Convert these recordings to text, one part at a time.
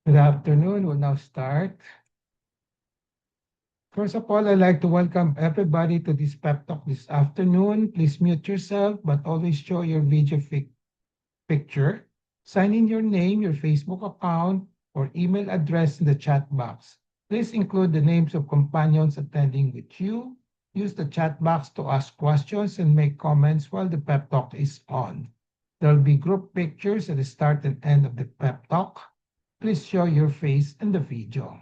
Good afternoon. We'll now start. First of all, I'd like to welcome everybody to this pep talk this afternoon. Please mute yourself, but always show your video picture. Sign in your name, your Facebook account, or email address in the chat box. Please include the names of companions attending with you. Use the chat box to ask questions and make comments while the pep talk is on. There'll be group pictures at the start and end of the pep talk. Please show your face in the video.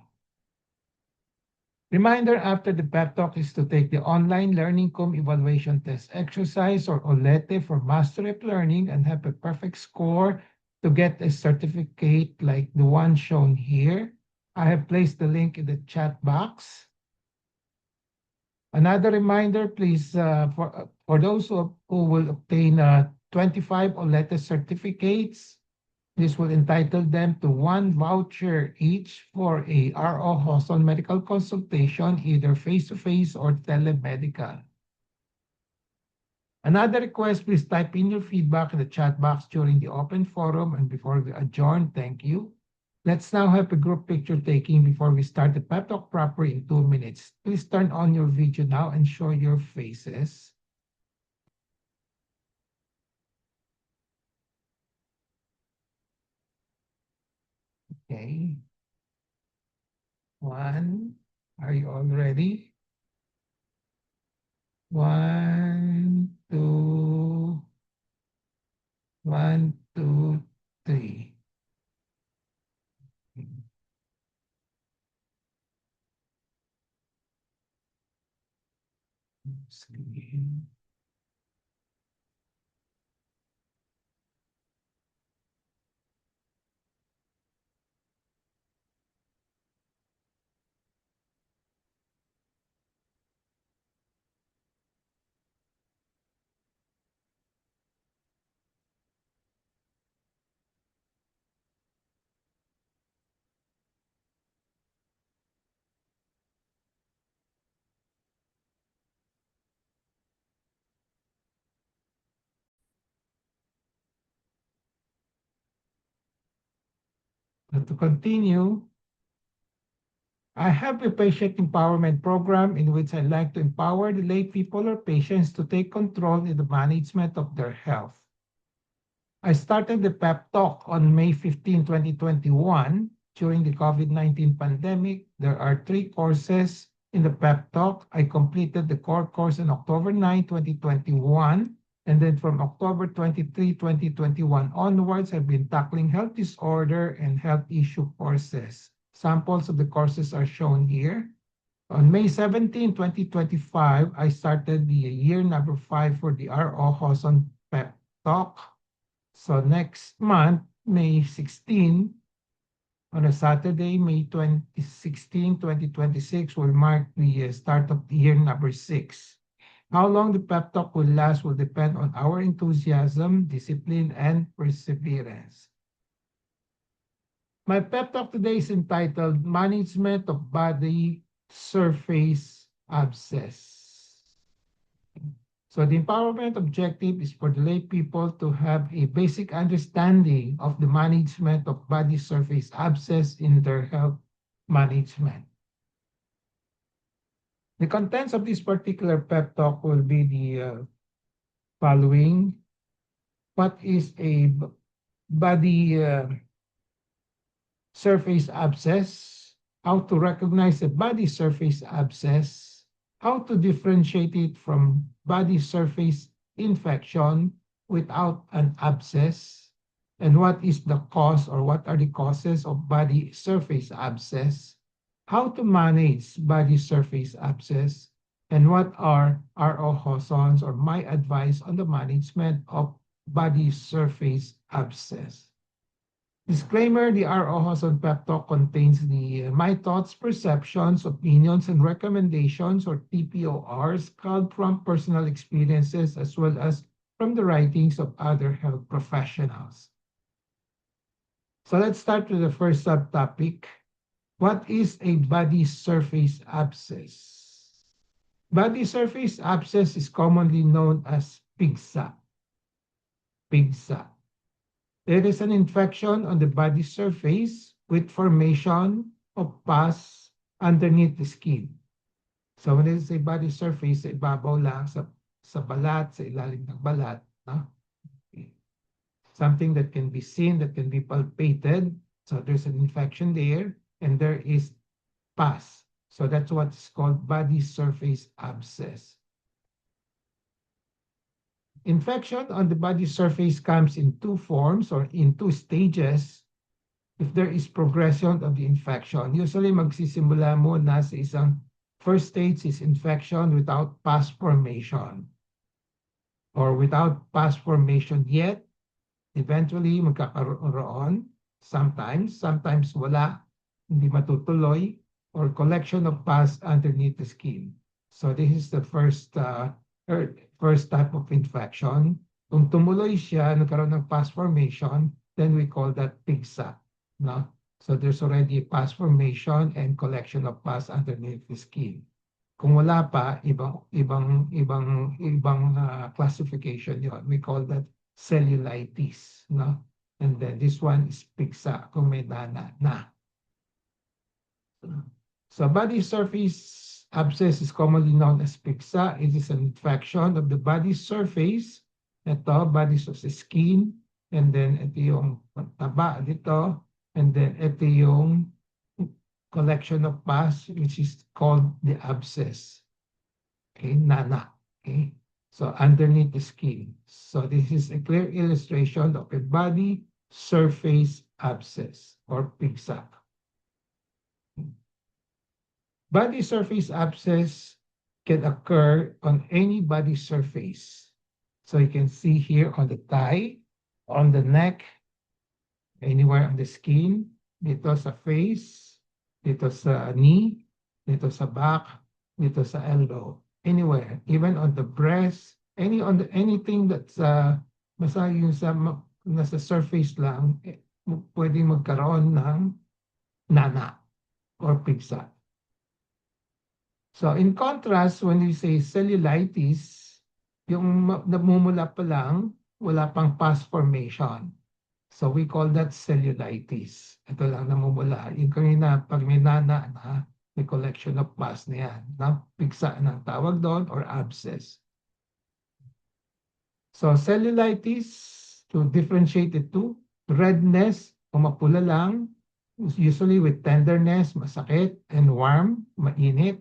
Reminder after the pep talk is to take the online Learning Com Evaluation Test Exercise or OLETE for Mastery of Learning and have a perfect score to get a certificate like the one shown here. I have placed the link in the chat box. Another reminder, please, for those who will obtain 25 OLETE certificates, this will entitle them to one voucher each for a R.O. Hoson medical consultation, either face-to-face or telemedical. Another request, please type in your feedback in the chat box during the open forum and before we adjourn. Thank you. Let's now have a group picture taking before we start the pep talk proper in 2 minutes. Please turn on your video now and show your faces. Okay. One. Are you all ready? 1, 2, 1, 2, 3. Screen. But to continue, I have a patient empowerment program in which I like to empower the lay people or patients to take control in the management of their health. I started the pep talk on May 15, 2021. During the COVID-19 pandemic, there are 3 courses in the pep talk. I completed the core course on October 9, 2021. And then from October 23, 2021 onwards, I've been tackling health disorder and health issue courses. Samples of the courses are shown here. On May 17, 2025, I started the year number 5 for the R.O. Hoson Pep Talk. So next month, May 16, on a Saturday, May 16, 2026, will mark the start of the year number 6. How long the pep talk will last will depend on our enthusiasm, discipline, and perseverance. My pep talk today is entitled Management of Body Surface Abscess. So the empowerment objective is for the lay people to have a basic understanding of the management of body surface abscess in their health management. The contents of this particular pep talk will be the following. What is a body surface abscess? How to recognize a body surface abscess? How to differentiate it from body surface infection without an abscess? And what is the cause or what are the causes of body surface abscess? How to manage body surface abscess? And what are R.O. Hoson's or my advice on the management of body surface abscess? Disclaimer, the R.O. Hoson Pep Talk contains my thoughts, perceptions, opinions, and recommendations, or TPORs, called from personal experiences as well as from the writings of other health professionals. So let's start with the first subtopic. What is a body surface abscess? Body surface abscess is commonly known as PIGSA. PIGSA. It is an infection on the body surface with formation of pus underneath the skin. So when they say body surface, sa ibabaw lang, sa balat, sa ilalim ng balat. No? Something that can be seen, that can be palpated. So there's an infection there, and there is pus. So that's what's called body surface abscess. Infection on the body surface comes in two forms or in two stages. If there is progression of the infection, usually magsisimula muna sa isang first stage is infection without pus formation or without pus formation yet. Eventually, magkakaroon, sometimes wala, hindi matutuloy, or collection of pus underneath the skin. So this is the first type of infection. Kung tumuloy siya, nagkaroon ng pus formation, then we call that pigsa. No? So there's already pus formation and collection of pus underneath the skin. Kung wala pa, ibang classification yon. We call that cellulitis, no? And then this one is pigsa kung may dana na. So body surface abscess is commonly known as pigsa. It is an infection of the body surface. Ito, body surface skin. And then ito yung taba dito. And then ito yung collection of pus, which is called the abscess. Okay, nana. Okay. So underneath the skin. So this is a clear illustration of a body surface abscess or pigsa. Body surface abscess can occur on any body surface. So you can see here on the thigh, on the neck, anywhere on the skin, dito sa face, dito sa knee, dito sa back, dito sa elbow. Anywhere, even on the breast, anything that's basta yung nasa surface lang, pwedeng magkaroon ng nana or pigsa. So in contrast, when we say cellulitis, yung namumula pa lang, wala pang pus formation. So we call that cellulitis. Ito lang namumula. Yung kanina, pag may nana na, may collection of pus na yan. Pigsa ng tawag doon or abscess. So cellulitis, to differentiate the two, redness, o mapula lang, usually with tenderness, masakit, and warm, mainit.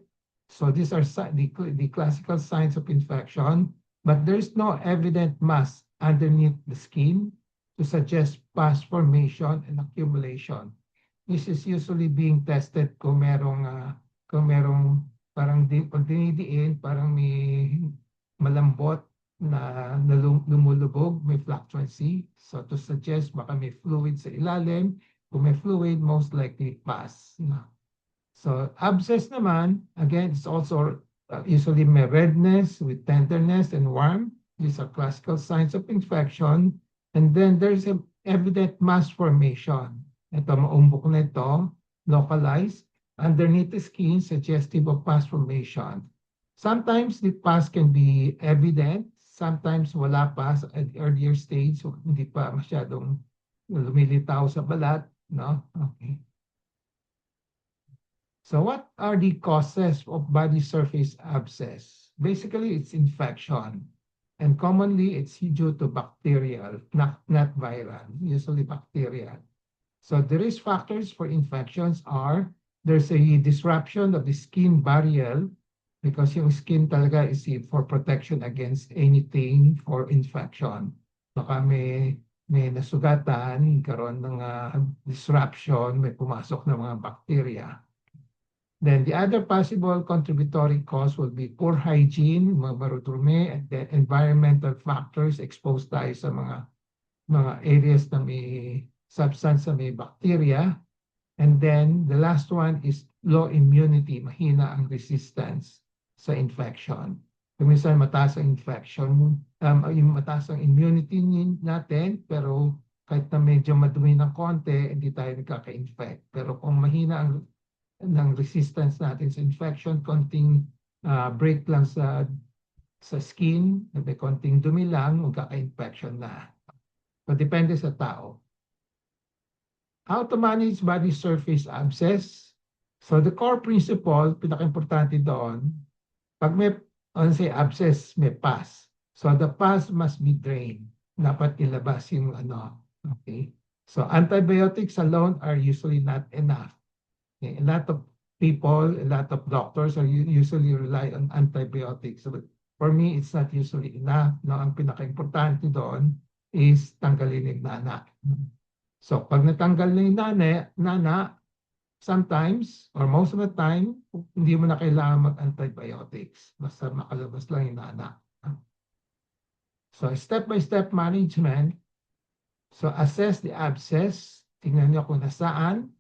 So these are the classical signs of infection, but there's no evident mass underneath the skin to suggest pus formation and accumulation. This is usually being tested kung merong parang pag dinidiin, parang may malambot na lumulubog, may fluctuancy. So to suggest baka may fluid sa ilalim. Kung may fluid, most likely pus. So abscess naman, again, it's also usually may redness with tenderness and warm. These are classical signs of infection. And then there's an evident mass formation. Ito, maumbok na ito, localized, underneath the skin, suggestive of pus formation. Sometimes the pus can be evident, sometimes wala pa at the earlier stage, so hindi pa masyadong lumilitaw sa balat, no? Okay. So what are the causes of body surface abscess? Basically, it's infection. And commonly, it's due to bacterial, not viral, usually bacterial. So the risk factors for infections are, there's a disruption of the skin barrier because yung skin talaga is for protection against anything for infection. Baka may nasugatan, karoon ng disruption, may pumasok na mga bacteria. Then the other possible contributory cause will be poor hygiene, mga marudurme, and then environmental factors, exposed tayo sa mga areas na may substance na may bacteria. And then the last one is low immunity, mahina ang resistance sa infection. Minsan mataas ang infection, mataas ang immunity natin, pero kahit na medyo madumi ng konti, hindi tayo nagkaka-infect. Pero kung mahina ang resistance natin sa infection, konting break lang sa skin, may konting dumi lang, magkaka-infection na. So depende sa tao. How to manage body surface abscess? So the core principle, pinaka-importante doon, pag may, say abscess, may pus. So the pus must be drained. Dapat ilabas yung ano. Okay? So antibiotics alone are usually not enough. Okay? A lot of people, a lot of doctors are usually rely on antibiotics. But for me, it's not usually enough. No, ang pinaka-importante doon is tanggalin yung nana. So pag natanggal na yung nana, sometimes or most of the time, hindi mo na kailangan mag-antibiotics. Basta makalabas lang yung nana. So step-by-step management. So assess the abscess. Tingnan niyo kung nasaan.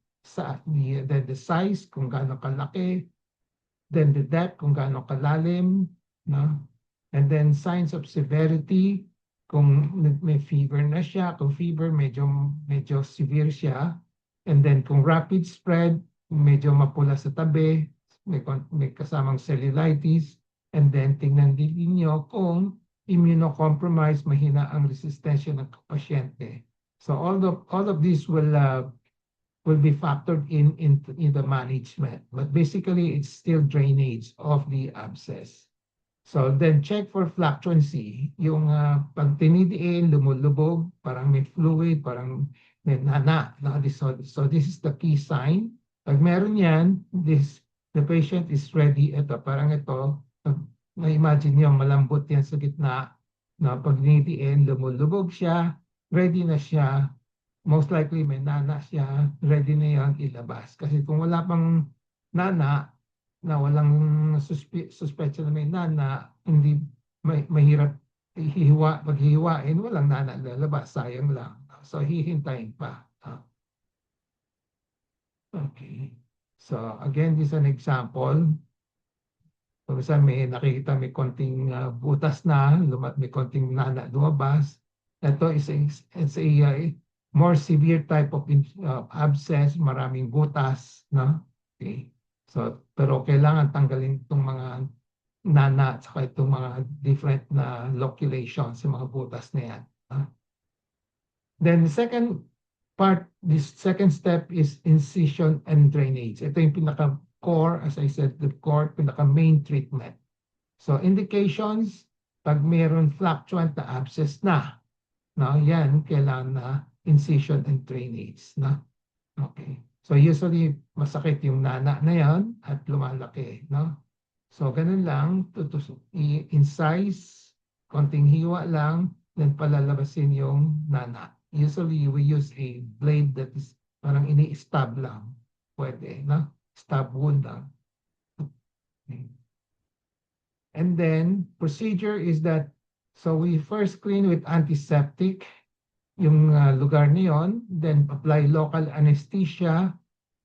Then the size, kung gaano kalaki. Then the depth, kung gaano kalalim. No? And then signs of severity. Kung may fever na siya. Kung fever, medyo severe siya. And then kung rapid spread, medyo mapula sa tabi, may kasamang cellulitis. And then tingnan din ninyo kung immunocompromised, mahina ang resistensya ng pasyente. So all of this will be factored in the management. But basically, it's still drainage of the abscess. So then check for fluctuancy. Yung pag tinidiin, lumulubog, parang may fluid, parang may nana. No? So this is the key sign. Pag meron yan, the patient is ready. Ito, parang ito. Na-imagine nyo, malambot yan sa gitna. No? Pag tinidiin, lumulubog siya, ready na siya. Most likely may nana siya, ready na yan ilabas. Kasi kung wala pang nana, na walang suspetsya na may nana, hindi mahirap paghihiwain, walang nana lalabas, sayang lang. So hihintayin pa. Okay. So again, this is an example. So may nakikita may konting butas na, may konting nana lumabas. Ito is a more severe type of abscess, maraming butas, no? Okay. So, pero kailangan tanggalin itong mga nana at saka itong mga different na loculations sa mga butas na yan. Then the second part, this second step is incision and drainage. Ito yung pinaka-core, as I said, the core, pinaka-main treatment. So indications, pag mayroon fluctuant na abscess na, no, yan, kailangan na incision and drainage. No? Okay. So usually, masakit yung nana na yan at lumalaki. No? So ganun lang, i-incise, konting hiwa lang, then palalabasin yung nana. Usually, we use a blade that is parang ini-stab lang. Pwede, no? Stab wound lang. Okay. And then, procedure is that, so we first clean with antiseptic yung lugar na yun, then apply local anesthesia,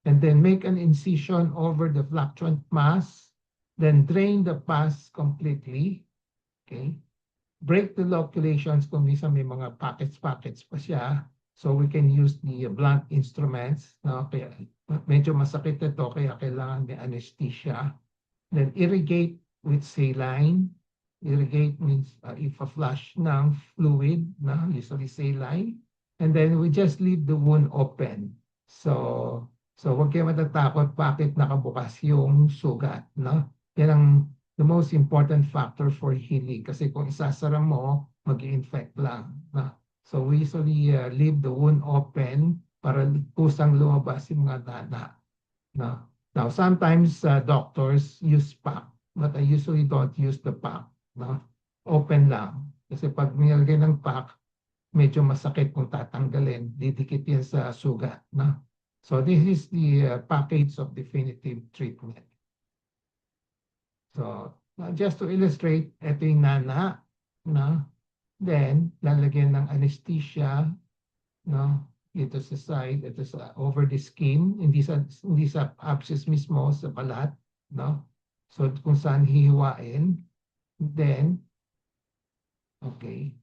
and then make an incision over the fluctuant mass, then drain the pus completely. Okay? Break the loculations kung minsan may mga pockets pa siya. So we can use the blunt instruments. No? Kaya medyo masakit ito, kaya kailangan may anesthesia. Then irrigate with saline. Irrigate means if-flush ng fluid, na usually saline. And then we just leave the wound open. So huwag kayo matatakot bakit nakabukas yung sugat. No? Yan ang the most important factor for healing. Kasi kung isasara mo, mag-infect lang. No? So we usually leave the wound open para kusang lumabas yung mga nana. No? Now, sometimes doctors use pack, but I usually don't use the pack. No? Open lang. Kasi pag nilagay ng pack, medyo masakit kung tatanggalin. Didikit yan sa sugat. No? So this is the package of definitive treatment. So just to illustrate, ito yung nana. No? Then, lalagyan ng anesthesia. No? Ito sa side, ito sa over the skin, hindi sa abscess mismo, sa balat, no? So kung saan hihiwain, then, okay.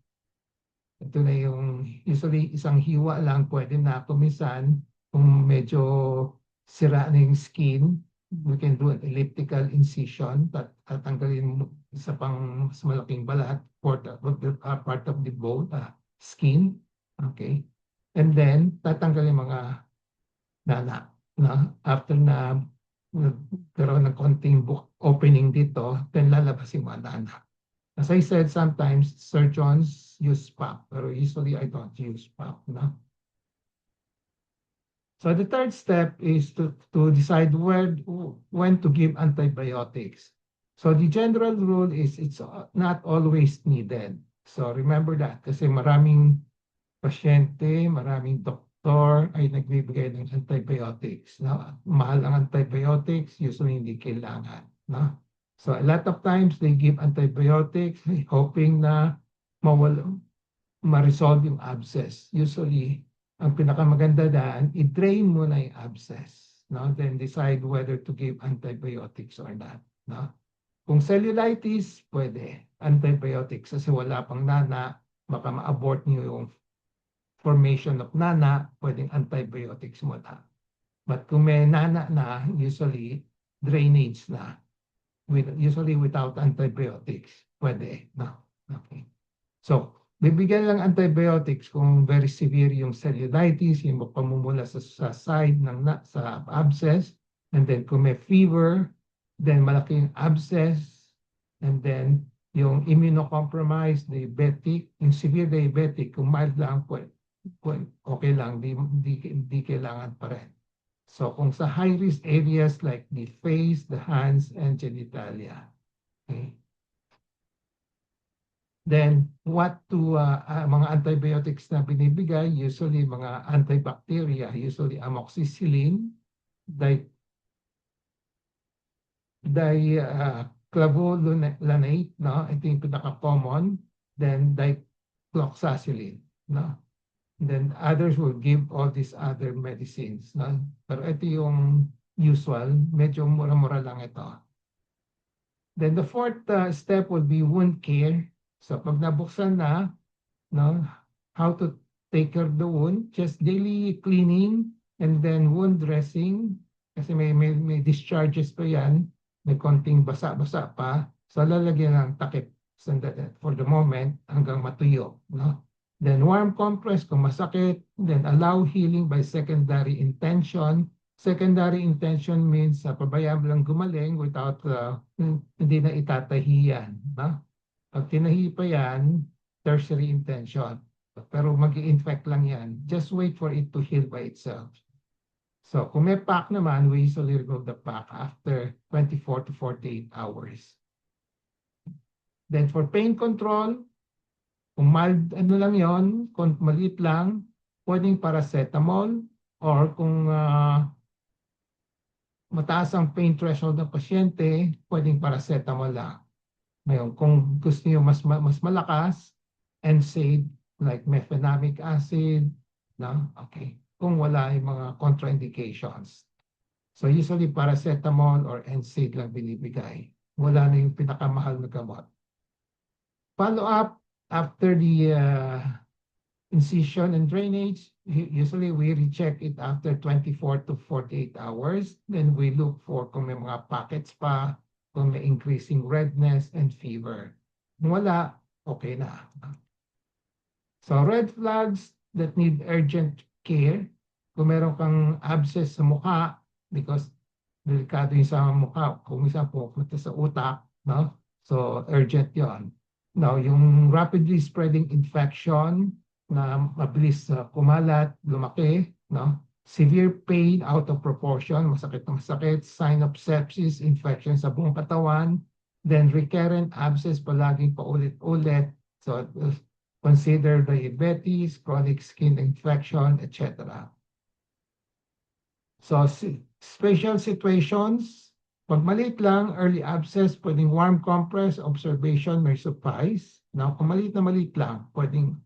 Ito na yung, usually isang hiwa lang, pwede na kumisan, kung medyo sira na yung skin, we can do an elliptical incision, tatanggalin isa pang mas malaking balat, part of the bone, skin, okay. And then, tatanggalin mga nana. No? After na nagkaroon ng konting book opening dito, then lalabas yung mga nana. As I said, sometimes surgeons use PAP, pero usually I don't use PAP. No? So the third step is to decide when to give antibiotics. So the general rule is it's not always needed. So remember that kasi maraming pasyente, maraming doktor ay nagbibigay ng antibiotics. No? Mahal ang antibiotics, usually hindi kailangan. No? So a lot of times they give antibiotics hoping na mawala, ma-resolve yung abscess. Usually, ang pinakamaganda daan, i-drain mo na yung abscess. No? Then decide whether to give antibiotics or not. No? Kung cellulitis, pwede. Antibiotics kasi wala pang nana, baka ma-abort niyo yung formation of nana, pwedeng antibiotics mo na. But kung may nana na, usually drainage na. Usually without antibiotics, pwede. No? Okay. So, bibigyan lang antibiotics kung very severe yung cellulitis, yung pamumula sa side ng sa abscess, and then kung may fever, then malaking abscess, and then yung immunocompromised, diabetic, yung severe diabetic, kung mild lang, okay lang, di kailangan pa rin. So kung sa high-risk areas like the face, the hands, and genitalia. Okay. Then, what to mga antibiotics na binibigay, usually mga antibacteria, usually amoxicillin, diclofenac, no? Ito yung pinaka-common. Then, dicloxacillin, no? Then, others will give all these other medicines, no? Pero ito yung usual, medyo mura-mura lang ito. Then, the fourth step will be wound care. So, pag nabuksan na, no, how to take care of the wound, just daily cleaning and then wound dressing kasi may discharges pa yan, may konting basa-basa pa, so lalagyan ng takip for the moment hanggang matuyo. No? Then warm compress kung masakit, then allow healing by secondary intention. Secondary intention means pabayaan lang gumaling without hindi na itatahiyan. No? Pag tinahi pa yan, tertiary intention. Pero mag-infect lang yan. Just wait for it to heal by itself. So kung may pack naman, we usually remove the pack after 24 to 48 hours. Then for pain control, kung mild ano lang yon, kung maliit lang, pwedeng paracetamol or kung mataas ang pain threshold ng pasyente, pwedeng paracetamol lang. Ngayon, kung gusto niyo mas malakas, NSAID like mefenamic acid, no? Okay. Kung wala yung mga contraindications. So usually paracetamol or NSAID lang binibigay. Wala na yung pinakamahal na gamot. Follow up after the incision and drainage. Usually we recheck it after 24 to 48 hours. Then we look for kung may mga pockets pa, kung may increasing redness and fever. Kung wala, okay na. So red flags that need urgent care, kung meron kang abscess sa mukha, because delikado yung sa mukha, kung isa pupunta sa utak, no? So urgent yon. Now, yung rapidly spreading infection na mabilis kumalat, lumaki, no? Severe pain out of proportion, masakit na masakit, sign of sepsis, infection sa buong katawan, then recurrent abscess palaging paulit-ulit. So consider diabetes, chronic skin infection, etc. So special situations, pag maliit lang, early abscess, pwedeng warm compress, observation may suffice. Now, kung maliit na maliit lang, pwedeng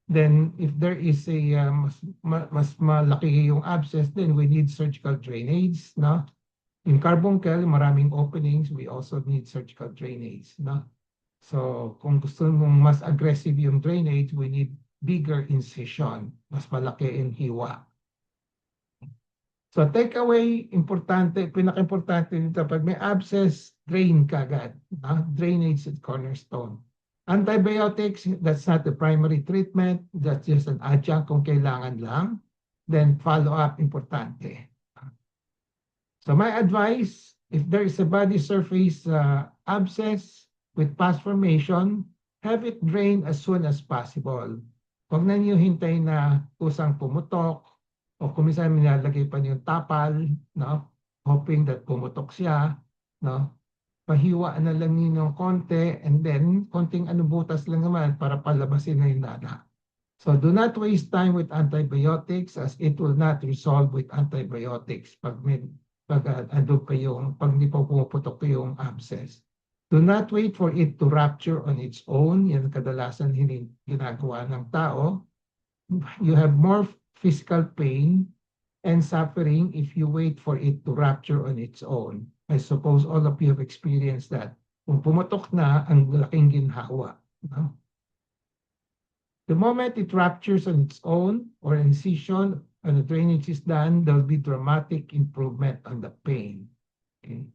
Then, if there is a mas malaki yung abscess, then we need surgical drainage. No? In carbuncle, maraming openings, we also need surgical drainage. No? So, kung gusto mong mas aggressive yung drainage, we need bigger incision, mas malaki yung hiwa. So, takeaway, importante, pinaka-importante dito, pag may abscess, drain kagad. Drainage is cornerstone. Antibiotics, that's not the primary treatment. That's just an adjunct kung kailangan lang. then follow-up importante. So my advice, if there is a body surface abscess with pus formation, have it drained as soon as possible. Huwag na niyo hintay na kusang pumutok o kung minsan nilalagay pa niyo yung tapal, no? Hoping that pumutok siya, no? Pahiwa na lang niyo ng konti and then konting butas lang naman para palabasin na yung dana. So do not waste time with antibiotics as it will not resolve with antibiotics pag pag hindi pa pumuputok yung abscess. Do not wait for it to rupture on its own. Yan kadalasan hindi ginagawa ng tao. You have more physical pain and suffering if you wait for it to rupture on its own. I suppose all of you have experienced that. Kung pumutok na, ang laking ginhawa. No? The moment it ruptures on its own or incision and the drainage is done, there'll be dramatic improvement on the pain. Okay?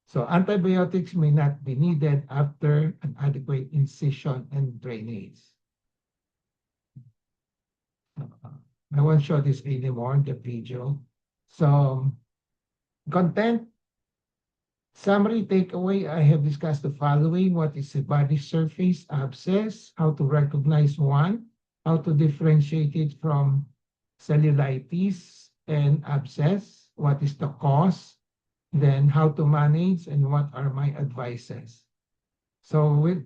So antibiotics may not be needed after an adequate incision and drainage. I won't show this anymore in the video. So content, summary takeaway, I have discussed the following. What is a body surface abscess? How to recognize one? How to differentiate it from cellulitis and abscess? What is the cause? Then how to manage and what are my advices? So with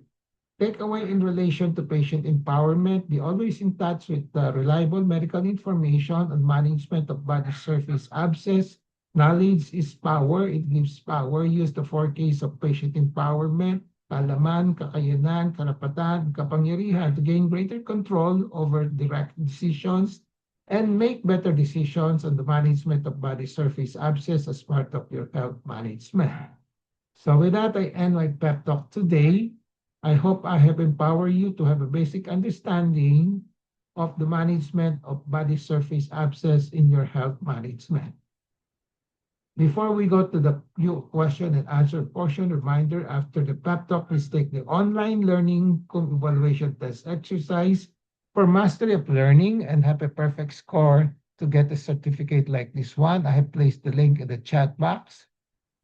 takeaway in relation to patient empowerment, be always in touch with reliable medical information on management of body surface abscess. Knowledge is power. It gives power. Use the 4Ks of patient empowerment, kaalaman, kakayanan, karapatan, kapangyarihan to gain greater control over direct decisions and make better decisions on the management of body surface abscess as part of your health management. So with that, I end my pep talk today. I hope I have empowered you to have a basic understanding of the management of body surface abscess in your health management. Before we go to the question and answer portion, reminder after the pep talk, please take the online learning evaluation test exercise for mastery of learning and have a perfect score to get a certificate like this one. I have placed the link in the chat box.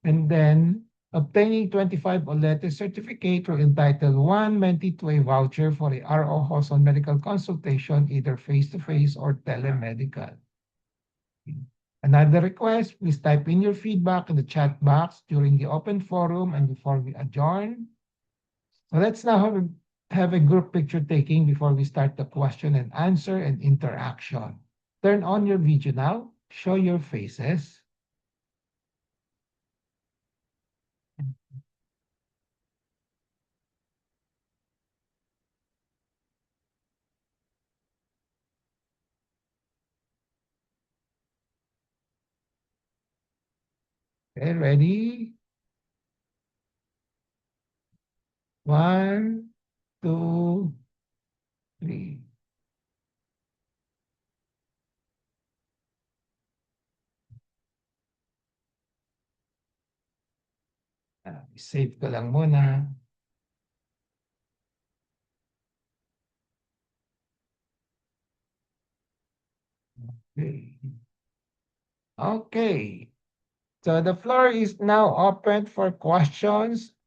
And then obtaining 25 or letter certificate will entitle one mentee to a voucher for a RO host on medical consultation, either face-to-face or telemedical. Another request, please type in your feedback in the chat box during the open forum and before we adjourn. So let's now have a group picture taking before we start the question and answer and interaction. Turn on your video now, show your faces. Okay, ready? 1, 2, 3. Save ko lang muna. Okay. Okay. So the floor is now open for questions.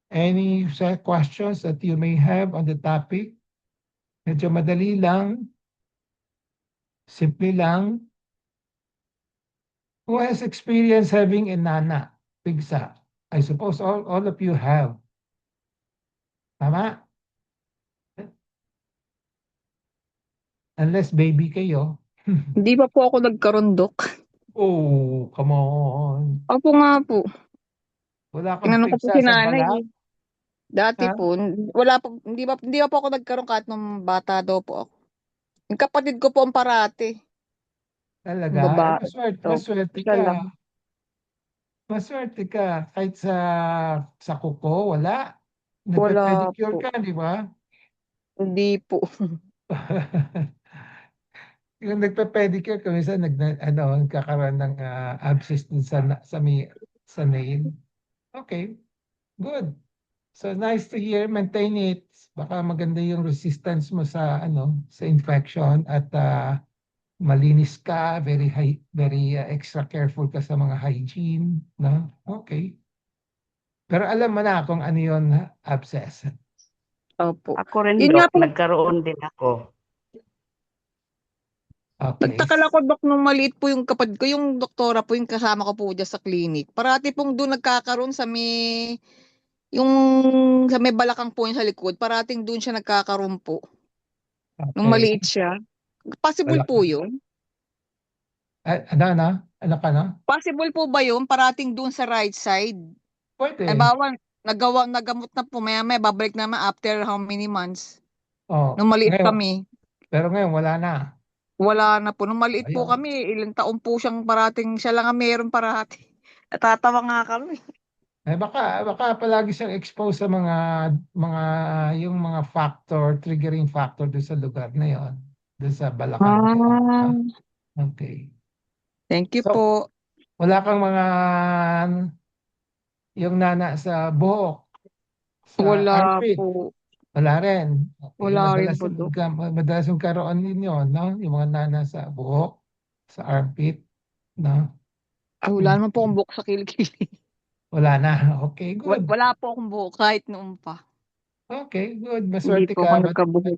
Any questions that you may have on the topic? Medyo madali lang. Simple lang. Who has experience having a nana? Pigsa. I suppose all of you have. Tama? Unless baby kayo. Hindi pa po ako nagkarundok. Oh, come on. Opo nga po. Wala kang Tinanong ko po pigsa si sa nanay balat? eh. Dati Ha? po, hindi pa po ako nagkaroon kahit nung bata daw po ako. Yung kapatid ko po ang parati. Yung Talaga? Eh, babae. So, maswerte isa ka. lang. Maswerte ka. Kahit sa kuko, wala. Wala Nagpe-pedicure po. ka, di ba? Hindi po. Yung nagpe-pedicure ka, minsan nagkakaroon ng abscess din sa nail. Okay, good. So nice to hear. Maintain it. Baka maganda yung resistance mo sa sa infection at malinis ka, very extra careful ka sa mga hygiene, no? Okay. Pero alam mo na kung ano yun, abscess. Opo. Ako rin, Yun nga Dok, po, nagkaroon din ako. Okay. nagtaka lang ako, Dok, nung maliit po yung kapatid ko, yung doktora po yung kasama ko po dyan sa clinic. Parati pong doon nagkakaroon yung sa may balakang po niya sa likod, parating doon siya nagkakaroon po. Nung Okay. maliit siya. Possible Wala. po yun? Ano ka na? Possible po ba yun? Parating doon sa right side? Pwede. Eh, bawal, nagamot na po, maya babalik naman after how many months? Oh, Nung maliit ngayon, kami. pero ngayon wala na. Wala na po. Nung maliit po Ayun. kami, ilang taon po siyang parating, siya lang ang meron parati. Natatawa nga kami. Eh baka palagi siyang exposed sa mga yung mga triggering factor doon sa lugar na 'yon, doon sa balakang na 'yon. Ah, Okay. thank you So, po. wala kang mga yung nana sa buhok, sa Wala armpit, po. wala rin. Okay, Wala rin po, Dok. madalas yung karoon ninyo, no? Yung mga nana sa buhok, sa armpit, no? Wala naman po akong buhok sa kilikili. Wala na. Okay, good. Wala po akong buhok kahit noon pa. Okay, good. Hindi Maswerte po ako ka. nagkabuhok.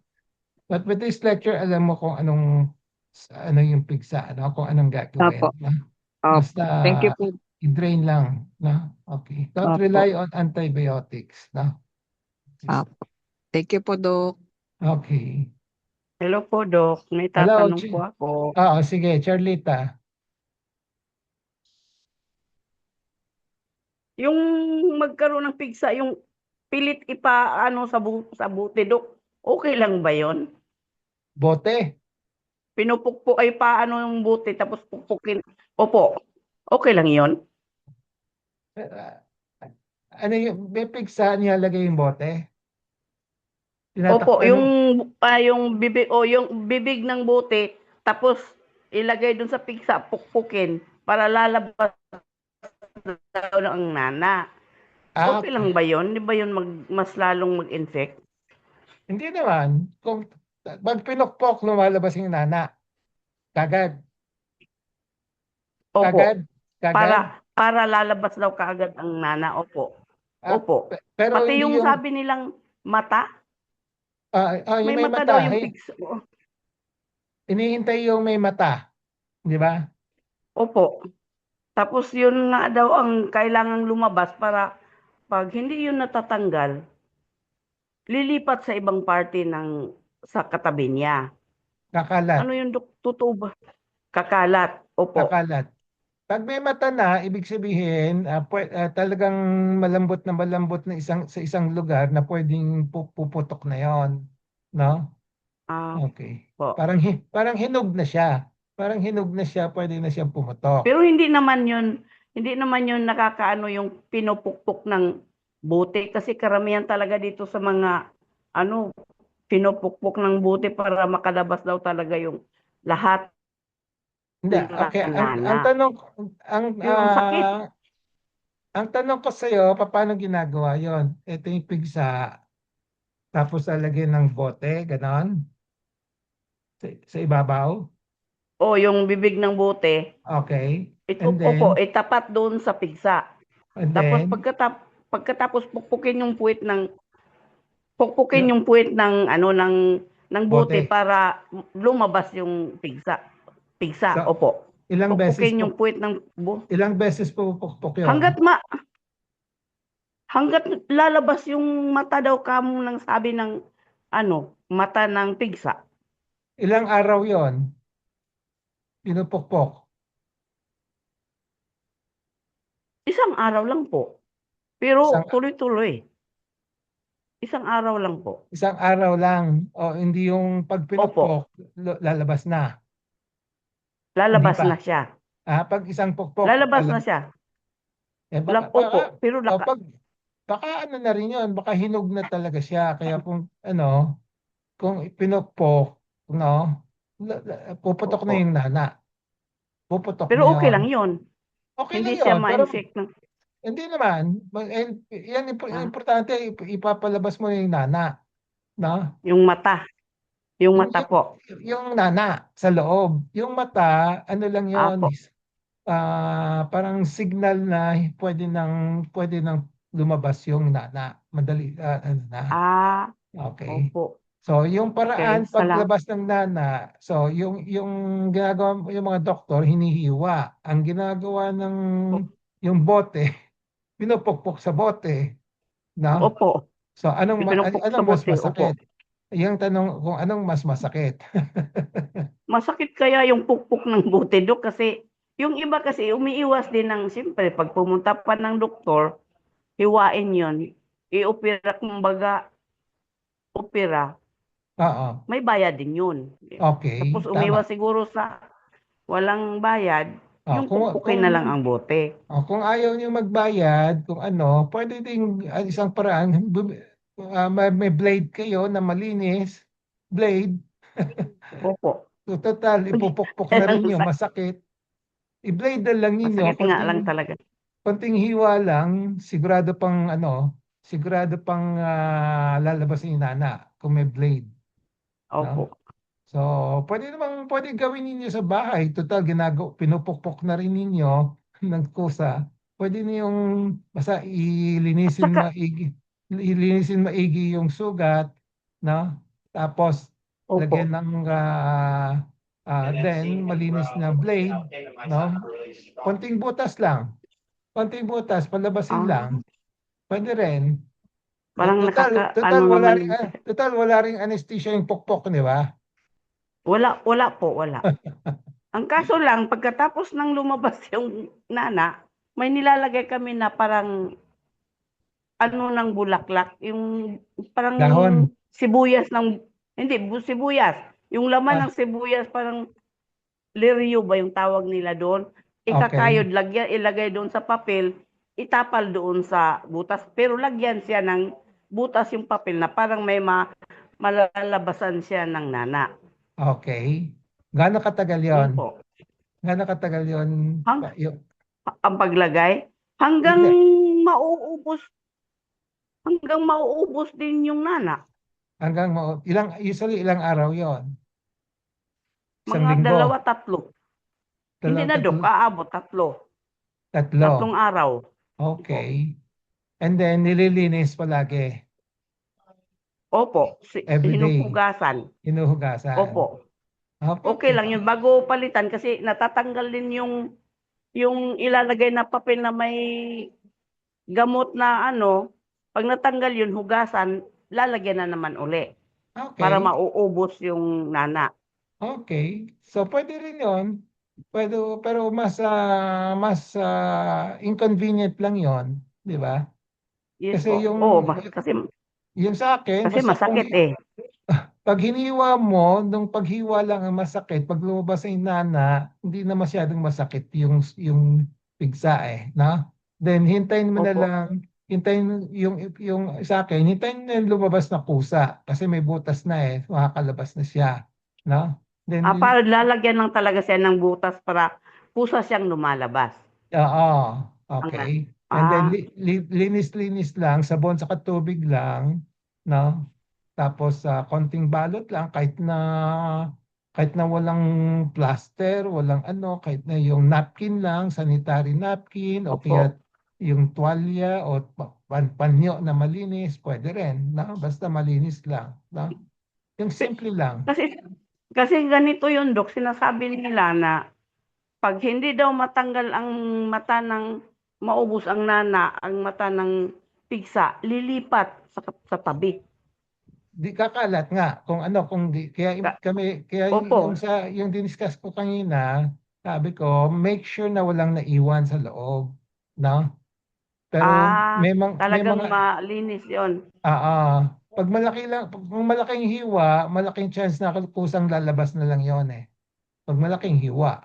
But with this lecture, alam mo kung ano yung pigsa, no? Kung anong Opo. gagawin, no? Opo. Basta Thank you po. i-drain lang, no? Okay. Don't Opo. rely on antibiotics, no? Opo. Thank you po, Dok. Okay. Hello po, Dok. May Hello, tatanong po ako. Oo, sige, Charlita. Yung magkaroon ng pigsa, yung pilit ipaano sa buti, Dok, okay lang ba yon? Bote. Pinupukpok ay paano yung buti tapos pukpukin. Opo, okay lang yon? Uh, Ano yung, may pigsa nilalagay yung bote? Opo, Tinatakpan mo? yung bibig ng buti tapos ilagay dun sa pigsa, pukpukin para lalabas daw ng nana. Okay lang ba yon? Di ba yun mas lalong mag-infect? Hindi naman. Kung pag pinukpok, lumalabas yung nana. Kagad. Opo, Kagad. para lalabas daw kaagad ang nana. Opo. Opo. Pero Pati hindi yung sabi nilang mata, yung may may mata mata. daw yung pigsa. Inihintay yung may mata. Di ba? Opo. Tapos yun nga daw ang kailangang lumabas para pag hindi yun natatanggal, lilipat sa ibang parte sa katabi niya. Kakalat. Ano yung totoo ba? Kakalat. Opo. Kakalat. Pag may mata na, ibig sabihin, talagang malambot na sa isang lugar na pwedeng puputok na yon, no? Okay. Po. Parang hinog na siya. Pwede na siyang pumutok. Pero hindi naman yun nakakaano yung pinupukpok ng buti kasi karamihan talaga dito sa mga pinupukpok ng buti para makalabas daw talaga yung lahat Hindi, ng okay. Ang nana. tanong ang Yung sakit. ang tanong ko sa iyo, paano ginagawa 'yon? Ito yung pigsa, tapos lalagyan ng bote, ganon? Sa ibabaw? O yung bibig ng buti, Okay. opo, itapat doon sa pigsa. And Tapos then, pagkatapos pukpukin yung puwit ng buti bote. para lumabas yung pigsa. So, Opo. ilang beses Pukpukin yung puwit ng pupukpok yun? hanggat lalabas yung mata daw kamo ng sabi ng mata ng pigsa. Ilang araw yon pinupukpok? Isang araw lang po. Pero tuloy-tuloy. Isang araw lang po. Isang araw lang. O hindi yung pag pinukpok, lalabas na. Lalabas Hindi pa. na siya. Pag isang pukpok. Lalabas na siya. Pero Baka ano na rin yun. Baka hinog na talaga siya. Kaya kung pinukpok, puputok na yung nana. Puputok pero na okay yun. lang yun. Okay Hindi lang siya yun. Pero ma-infect ng... hindi naman. Yan importante, ipapalabas mo yung nana. No? Yung mata. Yung mata po. yung nana sa loob. Yung mata, ano lang yon, Apo. parang signal na pwede nang lumabas yung nana. Madali, ano na. Ah, Okay. opo. So, yung Okay, paraan paglabas ng nana, so yung ginagawa yung mga doktor hinihiwa. Ang ginagawa ng yung bote, pinupukpok sa bote, no? Opo. So, Ipinupok sa anong mas bote, masakit? opo. Yung tanong kung anong mas masakit. Masakit kaya yung pukpok ng bote, Dok, kasi yung iba kasi umiiwas din ng, siyempre, pag pumunta pa ng doktor, hiwain yon, i-opera, kumbaga, opera, Oo. may bayad din yun. Tapos Okay, umiwas tama. siguro sa walang bayad, Oh, yung pukpukin na lang ang bote. kung ayaw niyo magbayad, kung ano, pwede ding isang paraan, may blade kayo na malinis, blade, Opo. so total, ipupukpok na rin niyo, masakit. I-blade na lang ninyo, Masakit nga lang talaga. konting hiwa lang, sigurado pang lalabas yung nana kung may blade, no? Opo. So, pwede gawin ninyo sa bahay. Total, pinupukpok na rin ninyo ng kusa. Pwede niyong basta At saka, ilinisin maigi yung sugat, no? Tapos, opo. lagyan ng then malinis na blade, no? Konting butas lang. Konting butas, palabasin Ah, lang. Pwede rin. parang Total nakaka-ano wala naman ring din siya. anesthesia yung pukpok, di ba? Wala po, wala. Ang kaso lang, pagkatapos ng lumabas yung nana, may nilalagay kami na parang ano ng bulaklak, yung parang Dahon. sibuyas ng, hindi, sibuyas. Yung laman Ah, ng sibuyas, parang lirio ba yung tawag nila doon? okay. Ikakayod, lagyan, ilagay doon sa papel, itapal doon sa butas. Pero lagyan siya ng butas yung papel na parang may malalabasan siya ng nana. Okay. Gaano katagal yon? Yun po. Gaano katagal yon? Hang, Yung, ang paglagay, hanggang hindi. mauubos, hanggang mauubos din yung nana. Usually ilang araw yon? Isang Mga linggo? dalawa, tatlo. Hindi na, Dok, Tatlo? aabot, tatlo. Tatlong Tatlo. araw. Opo. Okay. And then, nililinis palagi. Opo, Every day. hinuhugasan. Hinuhugasan. Opo. Okay Okay. lang yun, bago palitan kasi natatanggal din yung ilalagay na papel na may gamot na ano, pag natanggal yun, hugasan, lalagyan na naman uli para Okay. mauubos yung nana. Okay. So, pwede rin yon. Pwede, pero mas inconvenient lang yon, di ba? Yes Kasi po. Oo, yung sa akin, kasi basta kung masakit eh. pag hiniwa mo, nung paghiwa lang ang masakit, pag lumabas ang nana, hindi na masyadong masakit yung pigsa no? Then hintayin mo na Opo. lang, hintayin yung sa akin, hintayin na yung lumabas na kusa kasi may butas na makakalabas na siya, no? Then Para lalagyan lang talaga siya ng butas para pusa siyang lumalabas. oo, Ang, okay. And then ah, linis-linis lang, sabon sa tubig lang, no? Tapos konting balot lang kahit na walang plaster, walang ano, kahit na yung napkin lang, sanitary napkin o opo. kaya yung tuwalya o panyo na malinis, pwede rin, no? Basta malinis lang, no? Yung simple lang. Kasi kasi ganito yun, Dok, sinasabi nila na pag hindi daw matanggal ang mata ng maubos ang nana, ang mata ng pigsa, lilipat sa tabi. Di kakalat nga kung di kaya Opo. yung diniscuss ko kanina, sabi ko make sure na walang naiwan sa loob, no? Pero may Talagang mga malinis yon. kung malaking hiwa, malaking chance na kusang lalabas na lang yon Pag malaking hiwa.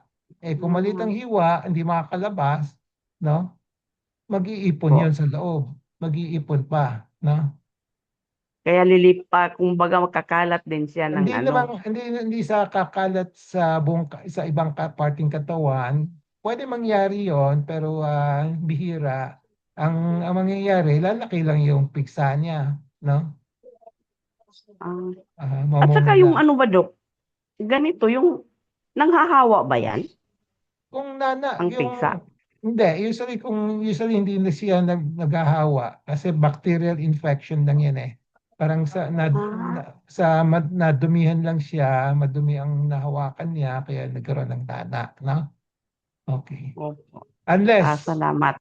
Kung maliit ang Mm, hiwa, hindi makakalabas, no? Mag-iipon yon po. sa loob. Mag-iipon pa, no? Kaya lilipat, kumbaga magkakalat din siya ng Hindi ano. naman hindi sa kakalat sa ibang parting katawan. Pwede mangyari 'yon pero bihira. Ang mangyayari lalaki lang yung piksa niya, no? At mamumula. saka yung ano ba, Dok? Ganito, yung nanghahawa ba yan? Kung Ang pigsa? hindi, usually hindi na siya naghahawa kasi bacterial infection lang yan eh. Parang nadumihan lang siya, madumi ang nahawakan niya, kaya nagkaroon ng nana, no? Okay. Opo. Unless Salamat.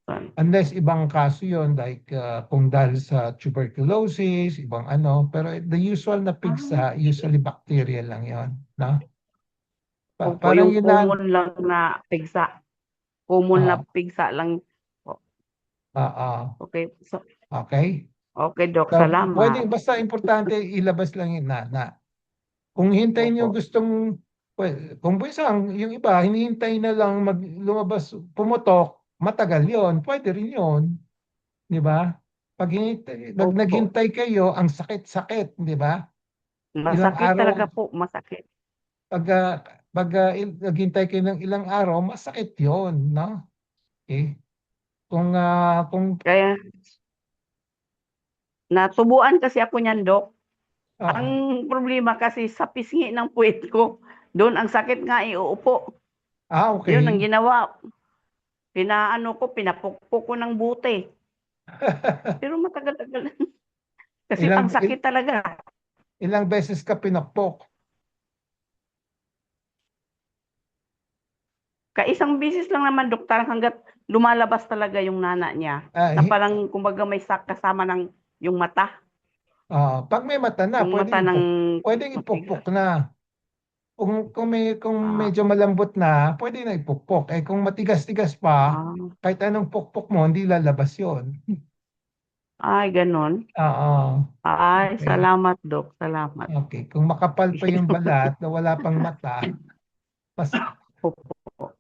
ibang kaso yon like kung dahil sa tuberculosis, ibang ano, pero the usual na pigsa, usually bacterial lang yon, no? Opo, Parang yung yun na, common lang na pigsa. Common na ah, pigsa lang. Okay. okay. Okay, Dok. So, Salamat. pwedeng basta importante ilabas lang yung nana. Kung hintayin yung Opo. kung isang, yung iba, hinihintay na lang lumabas, pumutok, matagal yon, pwede rin yon, di ba? Pag Opo. naghintay kayo, ang sakit-sakit, di ba? Ilang Masakit araw, talaga po. Masakit. naghintay kayo ng ilang araw, masakit yon, no? Okay? Kung Kaya, natubuan kasi ako niyan, Dok. Ang ah, problema kasi sa pisngi ng puwet ko, doon ang sakit nga iuupo. Yun ang okay. ginawa. Pinapukpok ko ng buti. Pero matagal-tagal. Kasi ilang ang sakit talaga. ilang beses ka pinakpok? Kaisang bisis lang naman, doktor, hanggat lumalabas talaga yung nana niya. Ah, Na parang, kumbaga, may kasama ng yung mata. pag may mata na, Yung mata ng pwedeng matigas. ipukpok na. Kung Ah, medyo malambot na, pwede na ipukpok. Eh kung matigas-tigas pa, ah, kahit anong pukpok mo, hindi lalabas 'yon. ay, ganun. Oo. Ay, Okay. salamat, Dok. Salamat. Okay. Kung makapal pa yung balat na wala pang mata, mas Opo.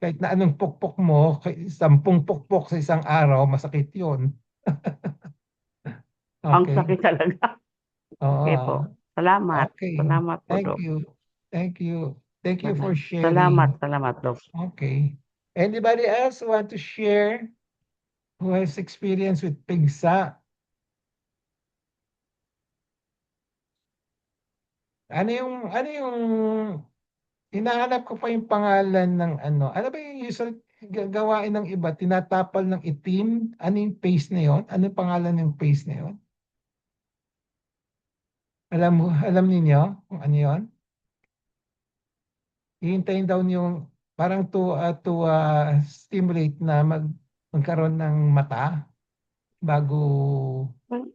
kahit na anong pukpok mo, 10 pukpok sa isang araw, masakit 'yon. Ang Okay. sakit talaga. Okay po. Oo. Salamat. Okay. Salamat po, Thank Dok. you. Thank you. Thank you for Salamat, sharing. salamat, Dok. Okay. Anybody else want to share who has experience with pigsa? Ano yung hinahanap ko pa yung pangalan ng ano. Ano ba yung usual gawain ng iba? Tinatapal ng itim? Ano yung paste na yon? Ano yung pangalan ng paste na yon? Alam niyo kung ano yon? Hihintayin daw yung parang to stimulate na magkaroon ng mata bago ano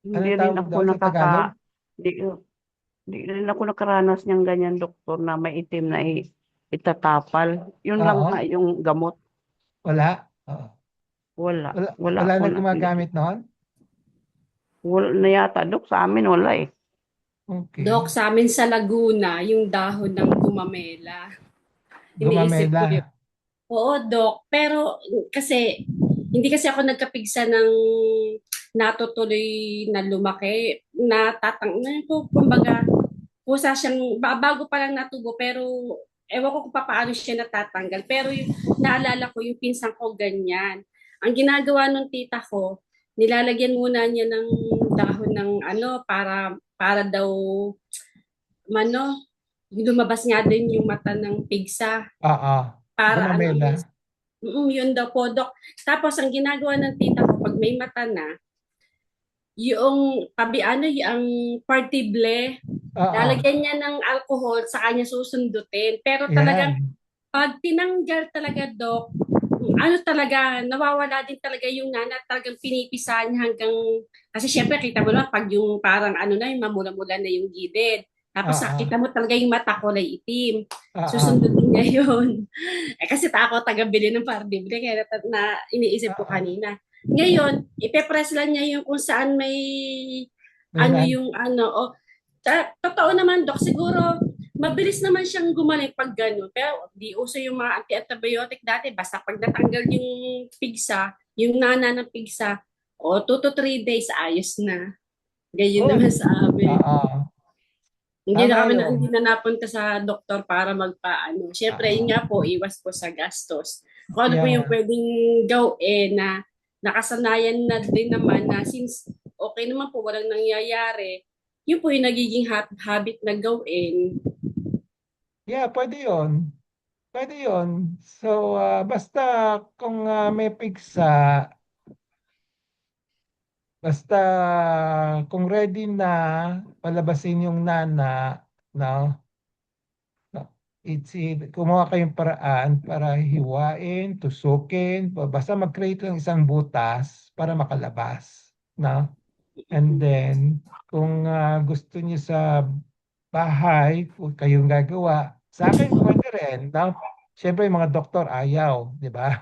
Hindi rin tawag ako doon sa Tagalog? di, di rin ako nakaranas niyang ganyan, doktor, na may itim na itatapal. Yun lang Oo, nga yung gamot. wala. Oo. Wala. Wala, Wala wala ako na na. gumagamit noon? Wala na yata, Dok. Sa amin, wala eh. Okay. Dok, sa amin sa Laguna, yung dahon ng gumamela. Iniisip ko yun. Gumamela. Oo, Dok. Pero kasi, hindi kasi ako nagkapigsa ng natutuloy na lumaki. Kumbaga, kusa siyang, bago pa lang natubo, pero ewan ko kung paano siya natatanggal. Pero naalala ko, yung pinsan ko ganyan. Ang ginagawa ng tita ko, nilalagyan muna niya ng dahon ng ano, para daw lumabas nga din yung mata ng pigsa Oo. para Gumamela. yun daw po, Dok. Tapos ang ginagawa ng tita ko pag may mata na, yung yung partible, Oo. lalagyan niya ng alcohol sa kanya susundutin. Pero talagang Yan. pag tinanggal talaga, Dok, talaga, nawawala din talaga yung nana, talagang pinipisahan niya hanggang, kasi syempre kita mo naman pag yung parang yung mamula-mula na yung gilid. Tapos Oo. kita mo talaga yung mata ko na itim. Oo. Susundutin niya yun. Kasi ako taga-bili ng pardible, kaya iniisip ko Oo. kanina. Ngayon, ipepress lang niya yung kung saan may May nan. totoo naman, Dok, siguro mabilis naman siyang gumaling pag gano'n. Pero di uso yung mga anti-antibiotic dati. Basta pag natanggal yung pigsa, yung nana ng pigsa, 2 to 3 days, ayos na. Ganyan Oh. naman sa amin. Oo. Tama yun. Hindi na napunta sa doktor para magpaano. Siyempre, yun nga po, iwas po sa gastos. Kung ano po yung Yeah. pwedeng gawin na nakasanayan na din naman na since okay naman po, walang nangyayari, yun po yung nagiging habit na gawin. Yeah, pwede yun. Pwede yun. So, basta kung may pigsa, basta kung ready na palabasin yung nana, no? Kumuha kayong paraan para hiwain, tusukin, basta mag-create lang isang butas para makalabas, no? And then, kung gusto niyo sa bahay, kung kayong gagawa, sa akin pwede rin, no? Siyempre, yung mga doktor ayaw, di ba?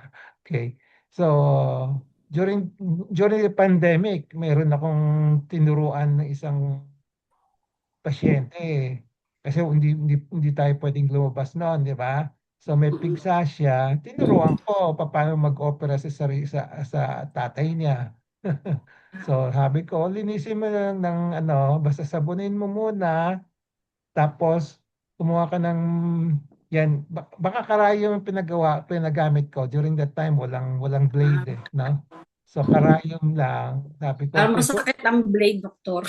Okay. So, during during the pandemic, mayroon akong tinuruan ng isang pasyente. Kasi hindi tayo pwedeng lumabas noon, di ba? So may pigsa siya, tinuruan ko paano mag-opera sa tatay niya. So sabi ko, linisin mo lang ng basta sabunin mo muna, tapos kumuha ka ng yan, baka karayom yung pinagamit ko during that time, walang blade no? So karayom lang, sabi ko, Masakit ang blade, doktor.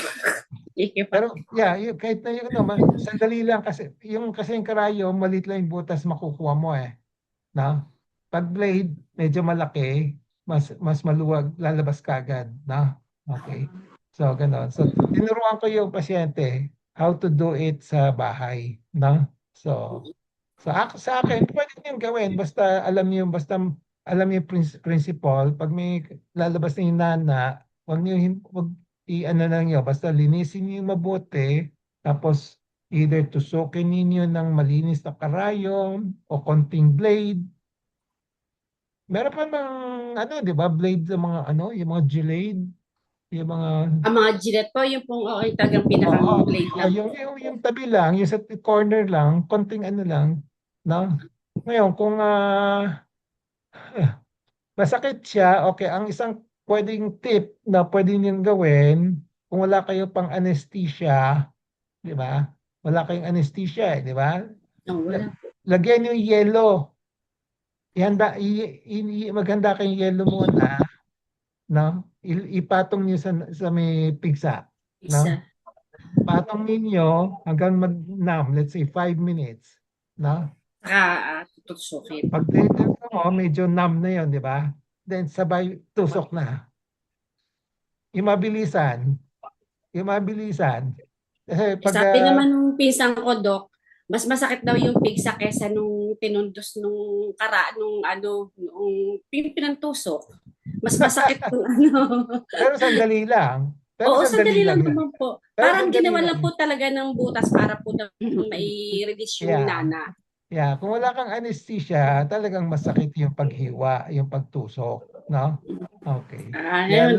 pero yeah, kahit na yun, sandali lang kasi yung karayom, maliit lang yung butas makukuha mo no? Pag blade, medyo malaki, mas maluwag, lalabas kagad, no? Okay. So, gano'n. So, tinuruan ko yung pasyente how to do it sa bahay, no? So, sa akin, pwede niyong gawin, basta alam niyo yung principle, pag may lalabas na yung nana, wag i-ano lang niyo, basta linisin niyo yung mabuti, tapos either tusukin ninyo ng malinis na karayom o konting blade. Meron pa di ba, blade sa mga yung mga Gillade, yung mga Ang mga Gillette po, yung pong talagang pinakang blade lang. yung tabi lang, yung sa corner lang, konting lang, no? Ngayon, kung masakit siya, okay, ang isang pwedeng tip na pwede niyong gawin, kung wala kayo pang anesthesia, di ba? Wala kayong anesthesia, di ba? Wala. Lagyan yung yelo. Maghanda kayong yelo muna, no? Ipatong niyo sa may pigsa, no? Isa. Patong ninyo hanggang mag-numb, let's say 5 minutes, no? Saka tutusukin. Pag titignan mo, medyo numb na yon, di ba? Then sabay tusok na. Yung mabilisan. Kasi pag Sabi naman nung pinsan ko, Dok, mas masakit daw yung pigsa kesa nung tinundos nung nung pinantusok. Mas masakit kung pero sandali lang. Oo, sandali lang naman po. Pero Parang sandali ginawa lang lang. po talaga ng butas para po mai-release yung nana. Yeah, kung wala kang anesthesia, talagang masakit yung paghiwa, yung pagtusok, no? Okay.